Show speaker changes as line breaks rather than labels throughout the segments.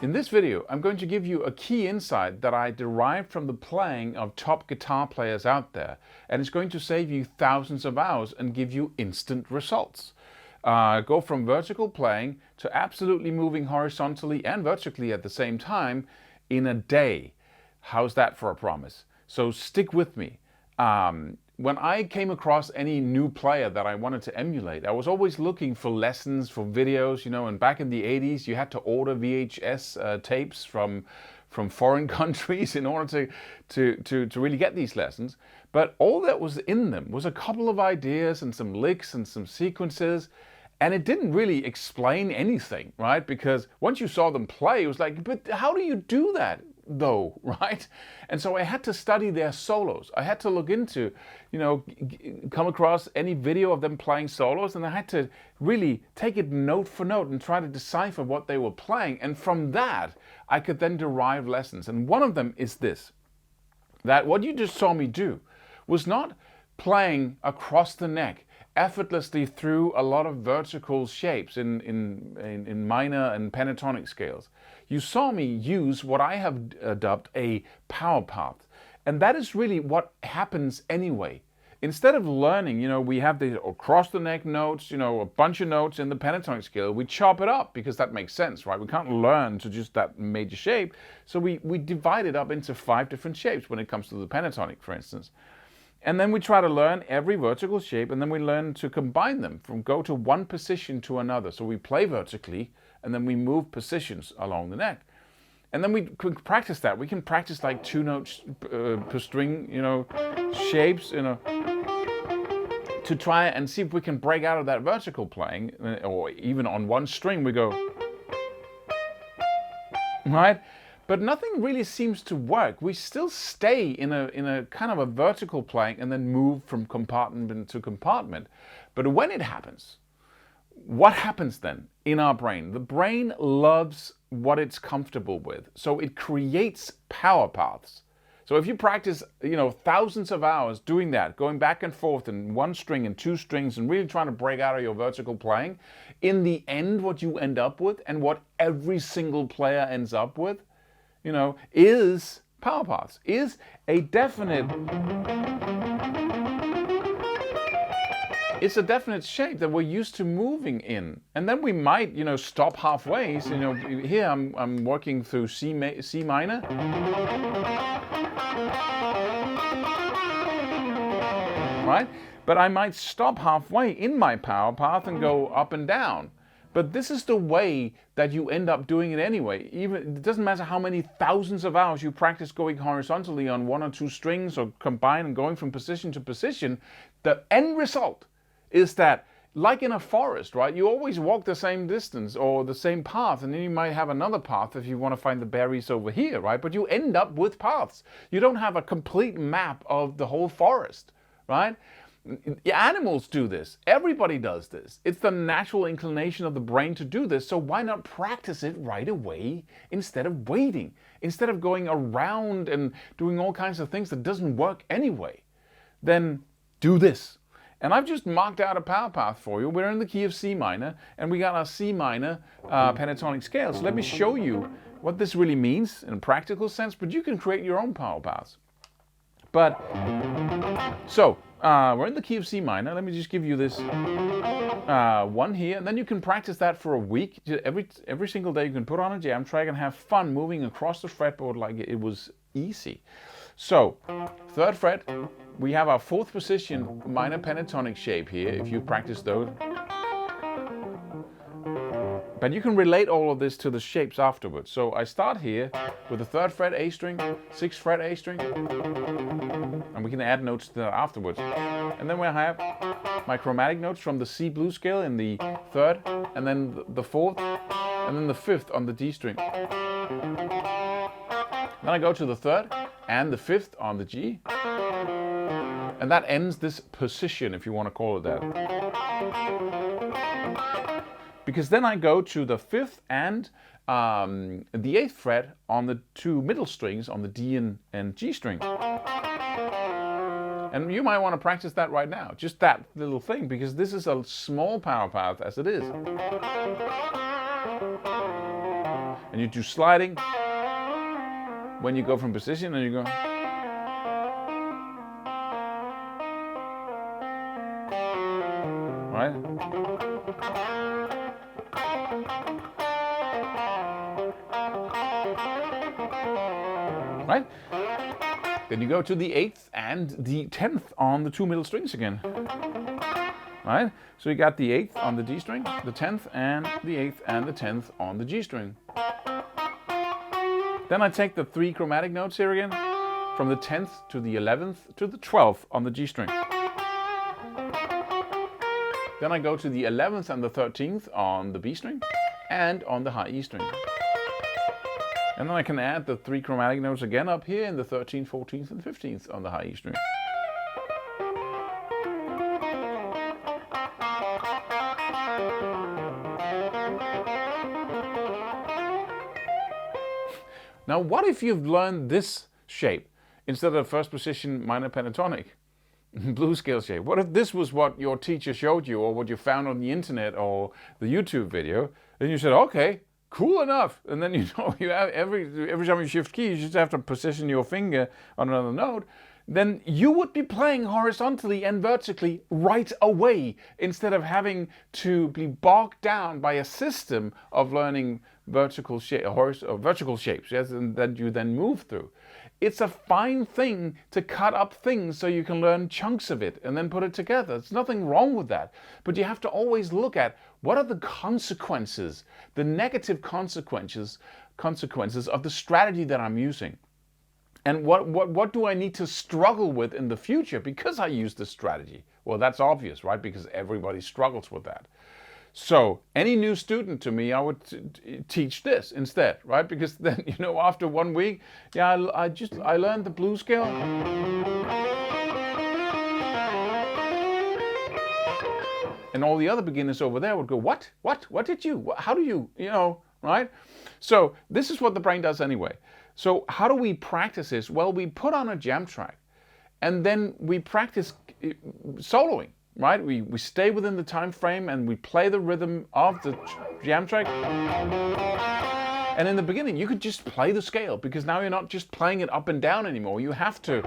In this video, I'm going to give you a key insight that I derived from the playing of top guitar players out there, and it's going to save you thousands of hours and give you instant results. Go from vertical playing to absolutely moving horizontally and vertically at the same time in a day. How's that for a promise? So stick with me. When I came across any new player that I wanted to emulate, I was always looking for lessons, for videos, and back in the 80s you had to order VHS tapes from foreign countries in order to really get these lessons. But all that was in them was a couple of ideas and some licks and some sequences, and it didn't really explain anything, right? Because once you saw them play, it was like, but how do you do that though, right? And so I had to study their solos. I had to look into, come across any video of them playing solos, and I had to really take it note for note and try to decipher what they were playing. And from that, I could then derive lessons. And one of them is this, that what you just saw me do was not playing across the neck effortlessly through a lot of vertical shapes in minor and pentatonic scales. You saw me use what I have dubbed a power path. And that is really what happens anyway. Instead of learning, we have the across the neck notes, a bunch of notes in the pentatonic scale. We chop it up because that makes sense, right? We can't learn to just that major shape. So we divide it up into 5 different shapes when it comes to the pentatonic, for instance. And then we try to learn every vertical shape, and then we learn to combine them go to one position to another. So we play vertically, and then we move positions along the neck. And then we can practice that. We can practice like 2 notes per string, shapes, to try and see if we can break out of that vertical playing, or even on one string we go, right? But nothing really seems to work. We still stay in a kind of a vertical playing and then move from compartment to compartment. But when it happens, what happens then in our brain? The brain loves what it's comfortable with. So it creates power paths. So if you practice, thousands of hours doing that, going back and forth in 1 string and 2 strings and really trying to break out of your vertical playing, in the end what you end up with, and what every single player ends up with, is power paths, is a definite, it's a definite shape that we're used to moving in. And then we might, stop halfway. So, here I'm working through C minor. Right? But I might stop halfway in my power path and go up and down. But this is the way that you end up doing it anyway. Even it doesn't matter how many thousands of hours you practice going horizontally on 1 or 2 strings or combine and going from position to position, the end result is that, like in a forest, right? You always walk the same distance or the same path, and then you might have another path if you want to find the berries over here, right? But you end up with paths. You don't have a complete map of the whole forest, right? Animals do this. Everybody does this. It's the natural inclination of the brain to do this. So why not practice it right away instead of waiting? Instead of going around and doing all kinds of things that doesn't work anyway, then do this. And I've just marked out a power path for you. We're in the key of C minor, and we got our C minor pentatonic scale. So let me show you what this really means in a practical sense, but you can create your own power paths. But, so, we're in the key of C minor. Let me just give you this one here, and then you can practice that for a week. Every single day you can put on a jam track and have fun moving across the fretboard like it was easy. So, 3rd fret, we have our 4th position minor pentatonic shape here, if you practice those. But you can relate all of this to the shapes afterwards. So I start here with the 3rd fret A string, 6th fret A string, and we can add notes to that afterwards. And then we have my chromatic notes from the C blues scale in the 3rd, and then the 4th, and then the 5th on the D string. Then I go to the 3rd and the 5th on the G, and that ends this position, if you want to call it that. Because then I go to the 5th and the 8th fret on the 2 middle strings on the D and G string. And you might want to practice that right now, just that little thing, because this is a small power path as it is. And you do sliding when you go from position, and you go. Right? Right? Then you go to the 8th and the 10th on the 2 middle strings again. Right? So you got the 8th on the D string, the 10th and the 8th and the 10th on the G string. Then I take the 3 chromatic notes here again, from the 10th to the 11th to the 12th on the G string. Then I go to the 11th and the 13th on the B string and on the high E string. And then I can add the 3 chromatic notes again up here in the 13th, 14th and 15th on the high E string. Now what if you've learned this shape instead of first position minor pentatonic? Blues scale shape. What if this was what your teacher showed you, or what you found on the internet or the YouTube video, and you said, okay, cool enough. And then you have every time you shift keys, you just have to position your finger on another note. Then you would be playing horizontally and vertically right away, instead of having to be bogged down by a system of learning vertical shapes, yes, and that you then move through. It's a fine thing to cut up things so you can learn chunks of it and then put it together. There's nothing wrong with that. But you have to always look at what are the consequences, the negative consequences of the strategy that I'm using. And what do I need to struggle with in the future because I use this strategy? Well, that's obvious, right? Because everybody struggles with that. So any new student to me, I would teach this instead, right? Because then, after 1 week, I learned the blues scale. And all the other beginners over there would go, what did you, how do you, right? So this is what the brain does anyway. So how do we practice this? Well, we put on a jam track and then we practice soloing. Right? We stay within the time frame and we play the rhythm of the jam track. And in the beginning, you could just play the scale, because now you're not just playing it up and down anymore. You have to.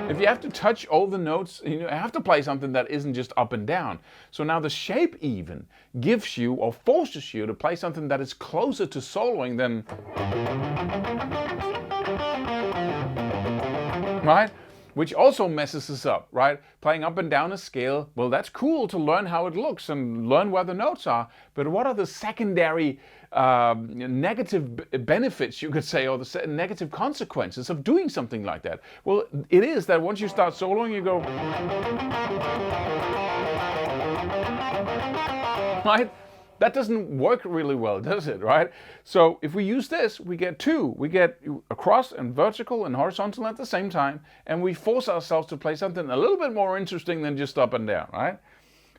If you have to touch all the notes, you have to play something that isn't just up and down. So now the shape even gives you or forces you to play something that is closer to soloing than, right? Which also messes us up, right? Playing up and down a scale, well, that's cool to learn how it looks and learn where the notes are, but what are the secondary negative benefits, you could say, or the negative consequences of doing something like that? Well, it is that once you start soloing, you go, right? That doesn't work really well, does it, right? So if we use this, we get two. We get across and vertical and horizontal at the same time, and we force ourselves to play something a little bit more interesting than just up and down, right?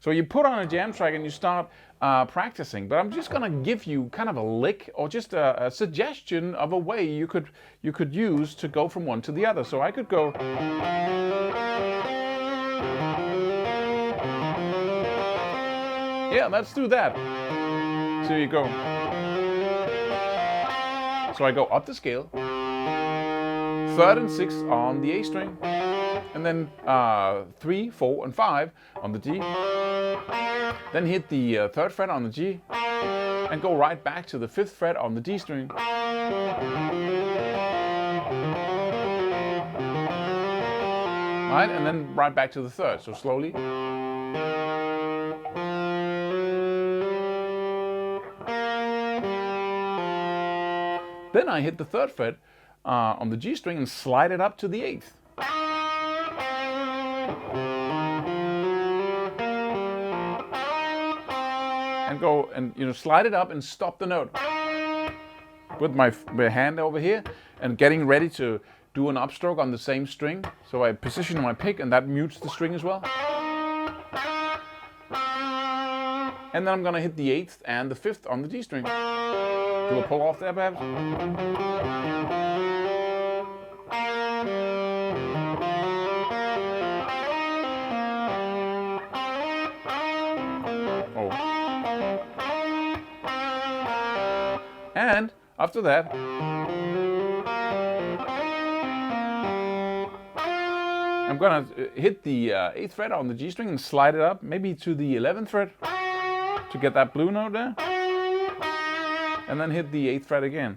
So you put on a jam track and you start practicing, but I'm just gonna give you kind of a lick or just a suggestion of a way you could use to go from one to the other. So I could go. Yeah, let's do that. So you go. So I go up the scale, 3rd and 6th on the A string, and then 3, 4, and 5 on the D. Then hit the 3rd fret on the G, and go right back to the 5th fret on the D string. Right, and then right back to the 3rd. So slowly. Then I hit the 3rd fret on the G string and slide it up to the 8th. And go and slide it up and stop the note. With my hand over here and getting ready to do an upstroke on the same string. So I position my pick and that mutes the string as well. And then I'm gonna hit the 8th and the 5th on the D string. Do a pull off there perhaps? after that, I'm gonna hit the 8th fret on the G string and slide it up, maybe to the 11th fret, to get that blue note there. And then hit the 8th fret again.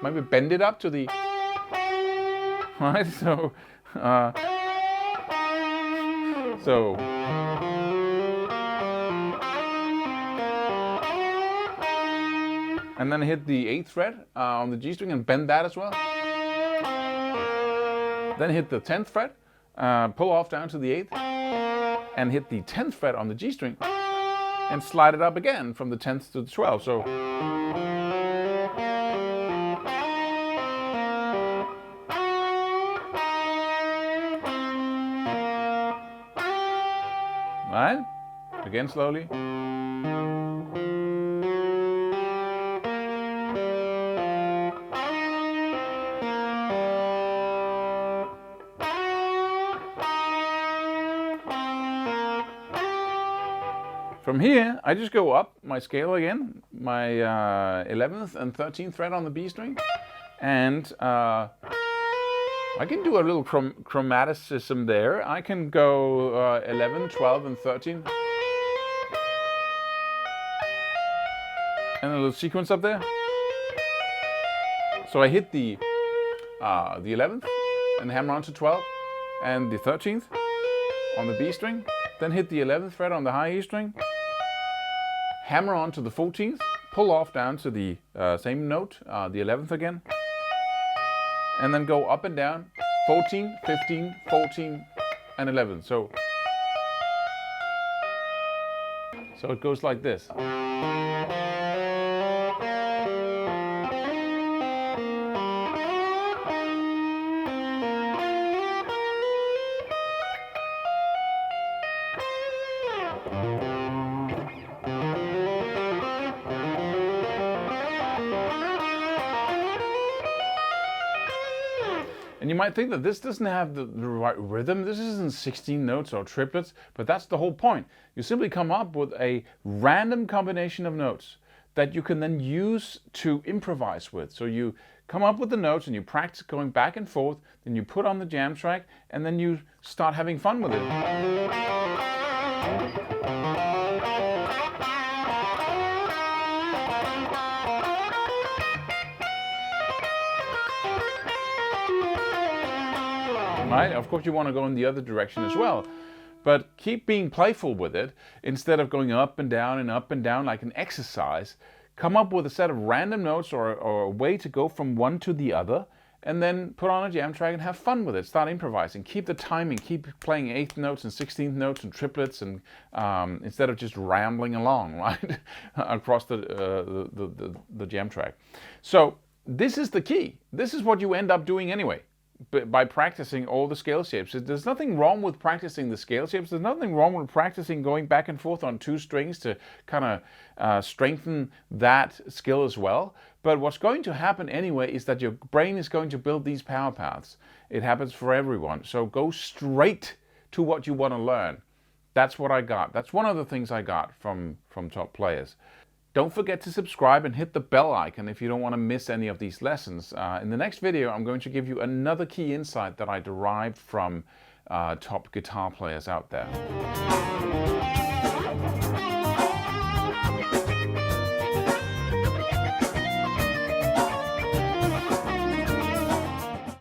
Maybe bend it up to the, right? So, and then hit the 8th fret on the G string and bend that as well. Then hit the 10th fret, pull off down to the 8th, and hit the 10th fret on the G string, and slide it up again from the 10th to the 12th. So, right? Again slowly. From here, I just go up my scale again, my 11th and 13th fret on the B string, and I can do a little chromaticism there. I can go 11, 12, and 13, and a little sequence up there. So I hit the 11th and hammer on to 12, and the 13th on the B string, then hit the 11th fret on the high E string, hammer on to the 14th, pull off down to the same note, the 11th again, and then go up and down, 14, 15, 14, and 11. So it goes like this. And you might think that this doesn't have the right rhythm. This isn't 16 notes or triplets, but that's the whole point. You simply come up with a random combination of notes that you can then use to improvise with. So you come up with the notes and you practice going back and forth, then you put on the jam track, and then you start having fun with it. Right? Of course you want to go in the other direction as well, but keep being playful with it. Instead of going up and down like an exercise, come up with a set of random notes or a way to go from one to the other, and then put on a jam track and have fun with it. Start improvising. Keep the timing. Keep playing 8th notes and 16th notes and triplets, and instead of just rambling along, right, across the jam track. So this is the key. This is what you end up doing anyway, by practicing all the scale shapes. There's nothing wrong with practicing the scale shapes. There's nothing wrong with practicing going back and forth on 2 strings to kind of strengthen that skill as well. But what's going to happen anyway is that your brain is going to build these power paths. It happens for everyone. So go straight to what you want to learn. That's what I got. That's one of the things I got from top players. Don't forget to subscribe and hit the bell icon if you don't want to miss any of these lessons. In the next video, I'm going to give you another key insight that I derived from top guitar players out there.